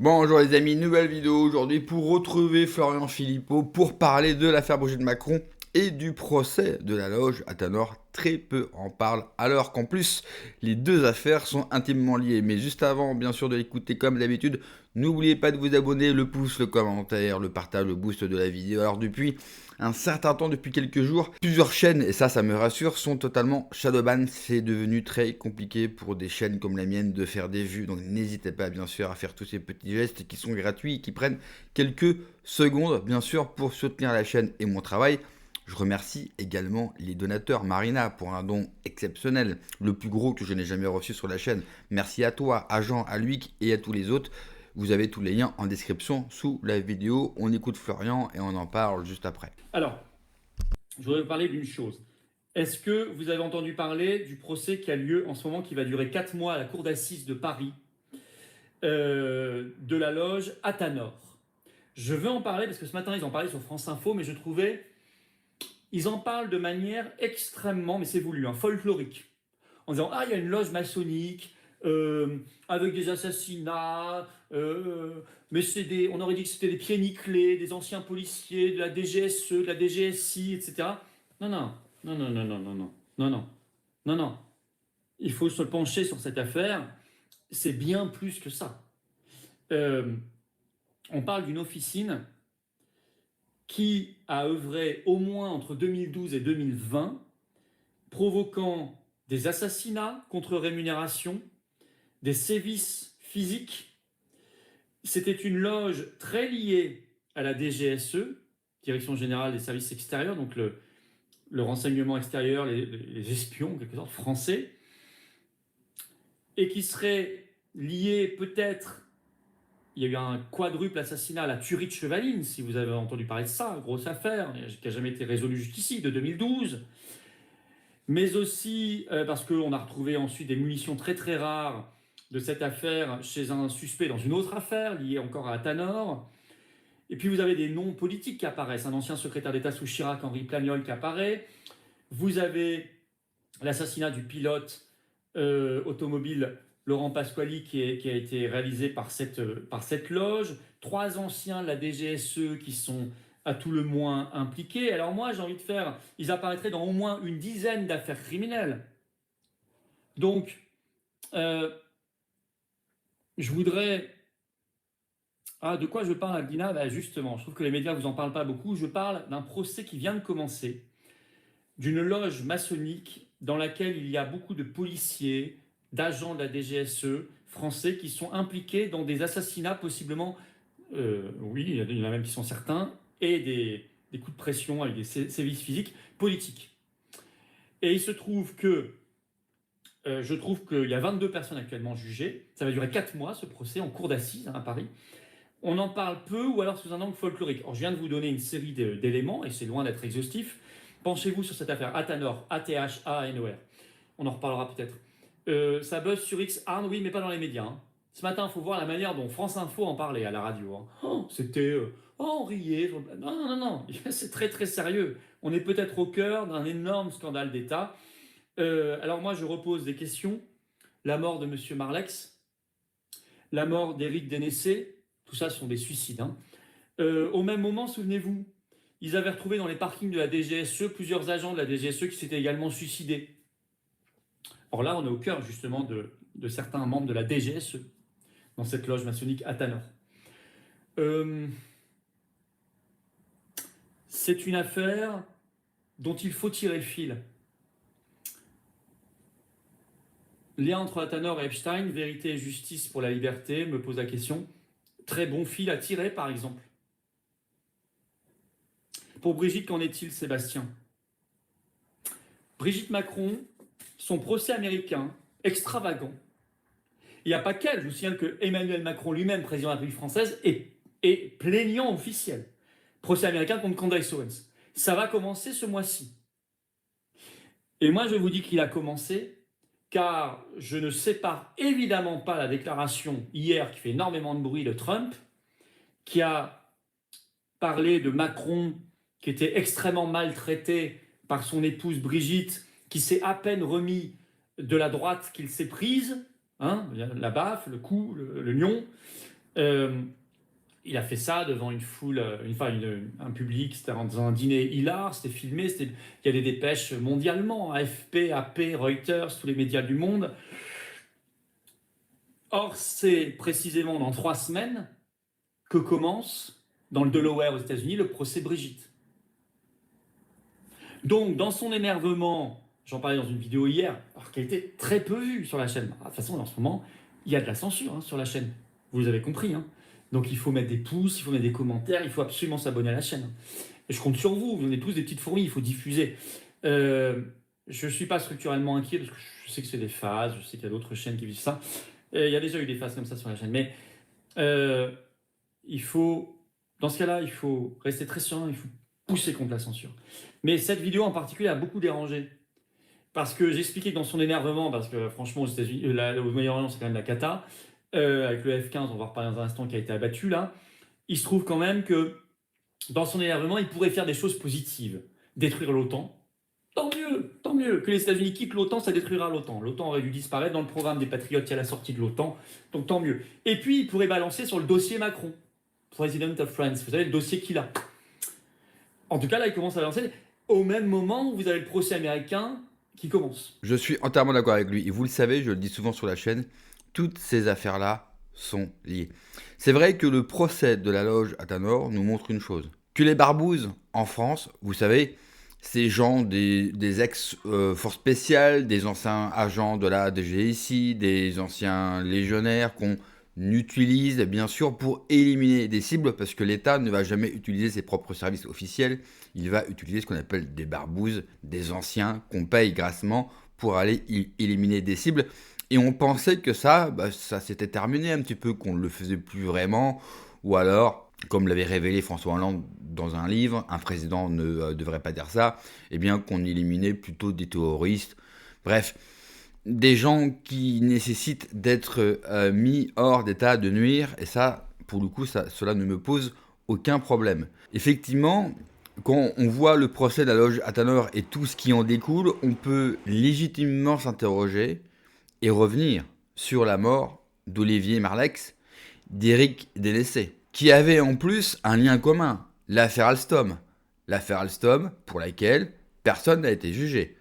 Bonjour les amis, nouvelle vidéo aujourd'hui pour retrouver Florian Philippot pour parler de l'affaire Brigitte Macron et du procès de la loge Athanor. Très peu en parlent, alors qu'en plus les deux affaires sont intimement liées. Mais juste avant bien sûr de l'écouter comme d'habitude, n'oubliez pas de vous abonner, le pouce, le commentaire, le partage, le boost de la vidéo. Alors depuis un certain temps, depuis quelques jours, plusieurs chaînes, et ça me rassure, sont totalement shadowban. C'est devenu très compliqué pour des chaînes comme la mienne de faire des vues, donc n'hésitez pas bien sûr à faire tous ces petits gestes qui sont gratuits et qui prennent quelques secondes bien sûr pour soutenir la chaîne et mon travail. Je remercie également les donateurs. Marina pour un don exceptionnel, le plus gros que je n'ai jamais reçu sur la chaîne. Merci à toi, à Jean, à Luc et à tous les autres. Vous avez tous les liens en description sous la vidéo. On écoute Florian et on en parle juste après. Alors, je voudrais vous parler d'une chose. Est-ce que vous avez entendu parler du procès qui a lieu en ce moment, qui va durer 4 mois à la cour d'assises de Paris, de la loge Athanor? Je veux en parler parce que ce matin, ils en parlaient sur France Info, mais je trouvais, ils en parlent de manière extrêmement, mais c'est voulu, folklorique. En disant, ah, il y a une loge maçonnique, avec des assassinats, mais on aurait dit que c'était des pieds nickelés, des anciens policiers, de la DGSE, de la DGSI, etc. Non, non, non, non, non, non, non, non, non, non, non, non. Il faut se pencher sur cette affaire. C'est bien plus que ça. On parle d'une officine qui a œuvré au moins entre 2012 et 2020, provoquant des assassinats contre rémunération, des sévices physiques. C'était une loge très liée à la DGSE, Direction Générale des Services Extérieurs, donc le renseignement extérieur, les espions, en quelque sorte, français, et qui serait liée peut-être, il y a eu un quadruple assassinat à la tuerie de Chevaline, si vous avez entendu parler de ça, grosse affaire, qui n'a jamais été résolue jusqu'ici, de 2012, mais aussi parce qu'on a retrouvé ensuite des munitions très très rares de cette affaire chez un suspect dans une autre affaire liée encore à Athanor. Et puis vous avez des noms politiques qui apparaissent, un ancien secrétaire d'État sous Chirac, Henri Plagnol, qui apparaît. Vous avez l'assassinat du pilote automobile Laurent Pasquali qui a été réalisé par cette loge. 3 anciens de la DGSE qui sont à tout le moins impliqués. Alors moi j'ai envie de faire, ils apparaîtraient dans au moins une dizaine d'affaires criminelles. Donc je voudrais... Ah, de quoi je parle, Aldina? Justement, je trouve que les médias ne vous en parlent pas beaucoup. Je parle d'un procès qui vient de commencer, d'une loge maçonnique dans laquelle il y a beaucoup de policiers, d'agents de la DGSE français qui sont impliqués dans des assassinats possiblement, oui, il y en a même qui sont certains, et des coups de pression avec des sévices physiques politiques. Et il se trouve que je trouve qu'il y a 22 personnes actuellement jugées. Ça va durer 4 mois ce procès en cour d'assises à Paris. On en parle peu ou alors sous un angle folklorique. Alors, je viens de vous donner une série d'éléments et c'est loin d'être exhaustif. Penchez-vous sur cette affaire Athanor, A-T-H-A-N-O-R. On en reparlera peut-être. Ça buzz sur X, oui, mais pas dans les médias. Ce matin, il faut voir la manière dont France Info en parlait à la radio. C'était... on riait. Non, non, non, non. C'est très, très sérieux. On est peut-être au cœur d'un énorme scandale d'État. Alors moi, je repose des questions. La mort de M. Marlex, la mort d'Éric Dénessé, tout ça ce sont des suicides. Au même moment, souvenez-vous, ils avaient retrouvé dans les parkings de la DGSE plusieurs agents de la DGSE qui s'étaient également suicidés. Or là, on est au cœur justement de certains membres de la DGSE, dans cette loge maçonnique Athanor. C'est une affaire dont il faut tirer le fil. Lien entre Athanor et Epstein, vérité et justice pour la liberté, me pose la question. Très bon fil à tirer, par exemple. Pour Brigitte, qu'en est-il, Sébastien? Brigitte Macron, son procès américain, extravagant. Il n'y a pas qu'elle, je vous signale que Emmanuel Macron lui-même, président de la République française, est plaignant officiel. Procès américain contre Candace Owens. Ça va commencer ce mois-ci. Et moi, je vous dis qu'il a commencé car je ne sépare évidemment pas la déclaration hier qui fait énormément de bruit de Trump, qui a parlé de Macron qui était extrêmement maltraité par son épouse Brigitte, qui s'est à peine remis de la droite qu'il s'est prise, la baffe, le coup, le lion, Il a fait ça devant une foule, un public, c'était dans un dîner hilar, c'était filmé, il y a des dépêches mondialement, AFP, AP, Reuters, tous les médias du monde. Or, c'est précisément dans 3 semaines que commence, dans le Delaware aux États-Unis, le procès Brigitte. Donc, dans son énervement, j'en parlais dans une vidéo hier, alors qui a été très peu vue sur la chaîne. De toute façon, en ce moment, il y a de la censure sur la chaîne. Vous avez compris. Donc, il faut mettre des pouces, il faut mettre des commentaires, il faut absolument s'abonner à la chaîne. Et je compte sur vous, vous êtes tous des petites fourmis, il faut diffuser. Je ne suis pas structurellement inquiet, parce que je sais que c'est des phases, je sais qu'il y a d'autres chaînes qui vivent ça. Il y a déjà eu des phases comme ça sur la chaîne, mais dans ce cas-là, il faut rester très serein, il faut pousser contre la censure. Mais cette vidéo en particulier a beaucoup dérangé. Parce que j'expliquais que dans son énervement, parce que franchement, aux États-Unis, au Moyen-Orient, c'est quand même la cata, avec le F-15, on va reparler dans un instant, qui a été abattu là, il se trouve quand même que dans son énervement, il pourrait faire des choses positives. Détruire l'OTAN. Tant mieux. Que les États-Unis quittent l'OTAN, ça détruira l'OTAN. L'OTAN aurait dû disparaître dans le programme des Patriotes, il y a la sortie de l'OTAN, donc tant mieux. Et puis, il pourrait balancer sur le dossier Macron, President of France, vous savez, le dossier qu'il a. En tout cas, là, il commence à balancer au même moment où vous avez le procès américain qui commence. Je suis entièrement d'accord avec lui. Et vous le savez, je le dis souvent sur la chaîne, toutes ces affaires-là sont liées. C'est vrai que le procès de la loge Athanor nous montre une chose. Que les barbouzes, en France, vous savez, ces gens des ex-forces spéciales, des anciens agents de la DGSI, des anciens légionnaires qu'on utilise bien sûr pour éliminer des cibles, parce que l'État ne va jamais utiliser ses propres services officiels, il va utiliser ce qu'on appelle des barbouzes, des anciens qu'on paye grassement pour aller éliminer des cibles. Et on pensait que ça s'était terminé un petit peu, qu'on ne le faisait plus vraiment, ou alors, comme l'avait révélé François Hollande dans un livre, un président ne devrait pas dire ça, et bien qu'on éliminait plutôt des terroristes. Bref, des gens qui nécessitent d'être mis hors d'état de nuire, et ça, pour le coup, cela ne me pose aucun problème. Effectivement, quand on voit le procès de la loge Athanor et tout ce qui en découle, on peut légitimement s'interroger et revenir sur la mort d'Olivier Marleix, d'Éric Délaissé, qui avait en plus un lien commun, l'affaire Alstom. L'affaire Alstom pour laquelle personne n'a été jugé.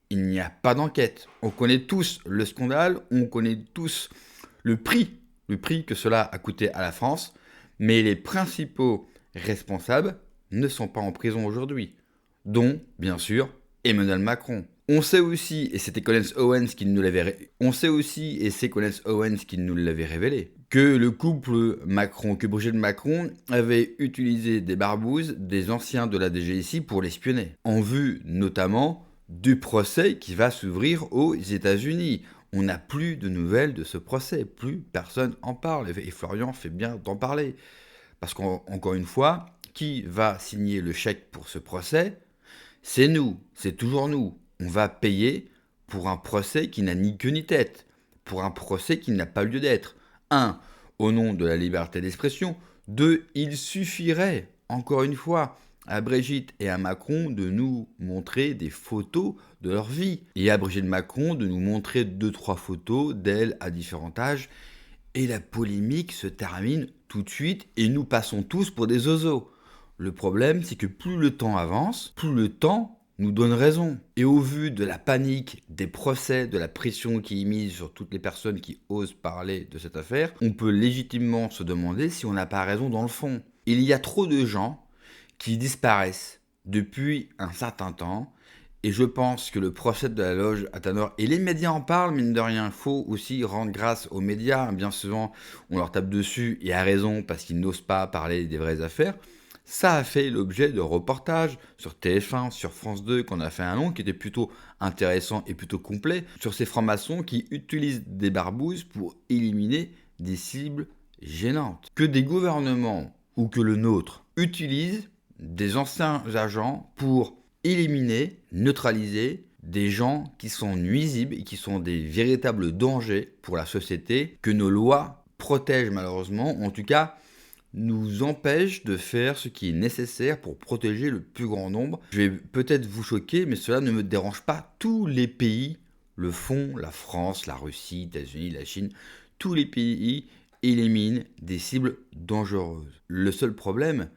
Il n'y a pas d'enquête. On connaît tous le scandale, on connaît tous le prix que cela a coûté à la France, mais les principaux responsables ne sont pas en prison aujourd'hui, dont, bien sûr, Emmanuel Macron. On sait aussi, et c'était Collins Owens qui nous l'avait révélé, que le couple Macron, que Brigitte Macron avait utilisé des barbouzes des anciens de la DGSI pour l'espionner, en vue notamment du procès qui va s'ouvrir aux États-Unis. On n'a plus de nouvelles de ce procès, plus personne en parle, et Florian fait bien d'en parler. Parce qu'encore une fois, qui va signer le chèque pour ce procès? C'est nous, c'est toujours nous. On va payer pour un procès qui n'a ni queue ni tête, pour un procès qui n'a pas lieu d'être. 1. Au nom de la liberté d'expression. 2. Il suffirait, encore une fois, à Brigitte et à Macron de nous montrer des photos de leur vie. Et à Brigitte Macron de nous montrer 2-3 photos d'elle à différents âges. Et la polémique se termine tout de suite et nous passons tous pour des zozos. Le problème, c'est que plus le temps avance, plus le temps nous donne raison. Et au vu de la panique, des procès, de la pression qui est mise sur toutes les personnes qui osent parler de cette affaire, on peut légitimement se demander si on n'a pas raison dans le fond. Il y a trop de gens qui disparaissent depuis un certain temps, et je pense que le procès de la loge Athanor, et les médias en parlent, mine de rien, il faut aussi rendre grâce aux médias. Bien souvent, on leur tape dessus, et à raison, parce qu'ils n'osent pas parler des vraies affaires. Ça a fait l'objet de reportages sur TF1, sur France 2, qu'on a fait un long, qui était plutôt intéressant et plutôt complet, sur ces francs-maçons qui utilisent des barbouzes pour éliminer des cibles gênantes. Que des gouvernements, ou que le nôtre, utilisent des anciens agents pour éliminer, neutraliser des gens qui sont nuisibles et qui sont des véritables dangers pour la société, que nos lois protègent malheureusement, ou en tout cas nous empêchent de faire ce qui est nécessaire pour protéger le plus grand nombre. Je vais peut-être vous choquer, mais cela ne me dérange pas. Tous les pays le font, la France, la Russie, les États-Unis, la Chine, tous les pays élimine des cibles dangereuses. Le seul problème,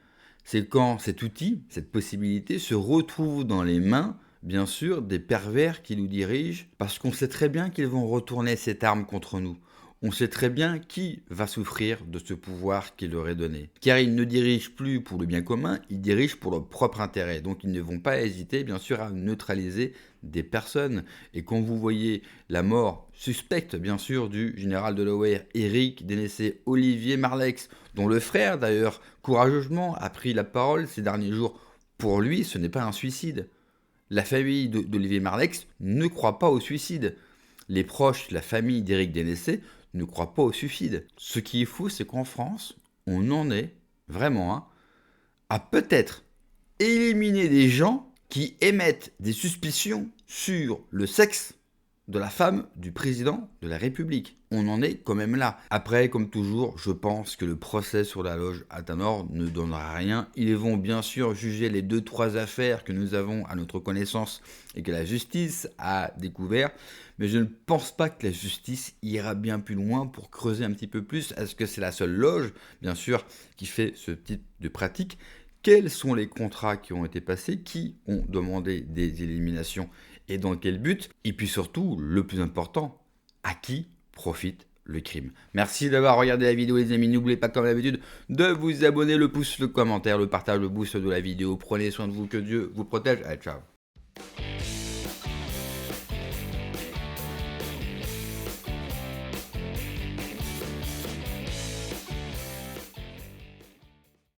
c'est quand cet outil, cette possibilité se retrouve dans les mains, bien sûr, des pervers qui nous dirigent, parce qu'on sait très bien qu'ils vont retourner cette arme contre nous. On sait très bien qui va souffrir de ce pouvoir qui leur est donné. Car ils ne dirigent plus pour le bien commun, ils dirigent pour leur propre intérêt. Donc ils ne vont pas hésiter, bien sûr, à neutraliser des personnes. Et quand vous voyez la mort suspecte, bien sûr, du général de l'OR, Éric Dénessé, Olivier Marleix, dont le frère, d'ailleurs, courageusement a pris la parole ces derniers jours, pour lui, ce n'est pas un suicide. La famille d'Olivier Marleix ne croit pas au suicide. Les proches, la famille d'Éric Dénessé ne croient pas au suicide. Ce qui est fou, c'est qu'en France, on en est vraiment à peut-être éliminer des gens qui émettent des suspicions sur le sexe de la femme du président de la République. On en est quand même là. Après, comme toujours, je pense que le procès sur la loge Athanor ne donnera rien. Ils vont bien sûr juger les 2-3 affaires que nous avons à notre connaissance et que la justice a découvert. Mais je ne pense pas que la justice ira bien plus loin pour creuser un petit peu plus. Est-ce que c'est la seule loge, bien sûr, qui fait ce type de pratique ? Quels sont les contrats qui ont été passés? Qui ont demandé des éliminations? Et dans quel but? Et puis surtout, le plus important, à qui profite le crime? Merci d'avoir regardé la vidéo les amis, n'oubliez pas comme d'habitude de vous abonner, le pouce, le commentaire, le partage, le boost de la vidéo. Prenez soin de vous, que Dieu vous protège. Allez, ciao.